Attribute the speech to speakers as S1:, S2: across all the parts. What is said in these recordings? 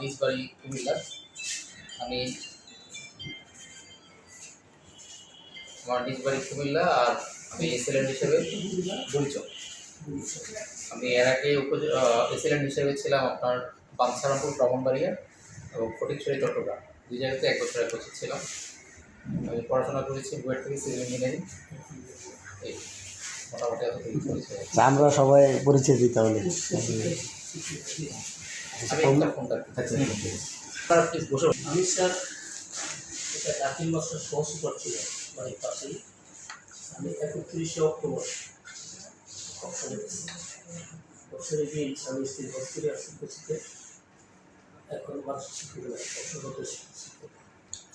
S1: নিজ বাড়ি কুমিল্লা। আমি আমার নিজ বাড়ি কুমিল্লা, আর আমি এসএলএন হিসেবে পরিচয়। আমি এর আগে এসএলএন হিসেবে ছিলাম আপনার বাঞ্ছারামপুর ব্রাহ্মণবাড়িয়া এবং ফটিকছড়ি চট্টগ্রাম, দুই জায়গাতে 1 বছর ছিলাম। আমি পড়াশোনা করেছি বুয়েট থেকে সিভিল ইঞ্জিনিয়ারিং। এই মোটামুটি এতটুকু পরিচয়।
S2: আমরা সবাই পরিচয় দিই তাহলে।
S3: আমি স্যার এটা দাখিল মাস্টার সহসুপার ছিলাম বাড়ির পাশেই। আমি 31শে অক্টোবর বছরে গিয়ে স্বামী স্ত্রী বছরে আসি কোচিতে। এখন মাস্টার শিক্ষক অবসরগত শিক্ষক।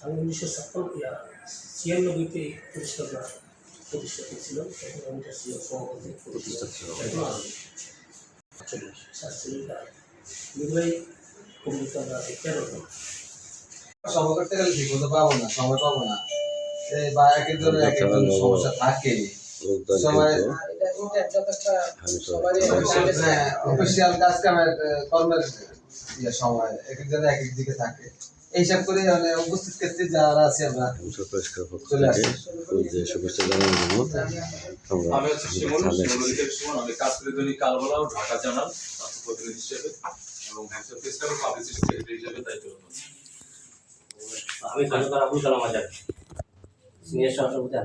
S3: আমি 1996-তে প্রতিষ্ঠাতা ছিল, তখন আমি সভাপতি প্রতিষ্ঠা ছিল।
S4: সময় করতে গেলে ঠিক মতো পাবো না, সময় পাবো না, বা এক একজন সমস্যা থাকে। অফিসিয়াল কাজ কামের কর্মের সময় এক একজনের এক এক দিকে থাকে। এইসব করে মানে উপস্থিত ক্ষেত্রে যারা আছি আমরা চলে আসি।
S5: আমি হচ্ছে শিমুল, আমি কাজ করি দৈনিক কালবেলা ও ঢাকা জানাল প্রতিনিধি হিসেবে এবং হ্যান্ডসেল ফেস্টিভ্যাল পাবলিসিটি সেক্রেটারি হিসেবে দায়িত্ব পালন করছি।
S3: আমি আবুল কালাম আজাদ, সিনিয়র সহসভাপতি।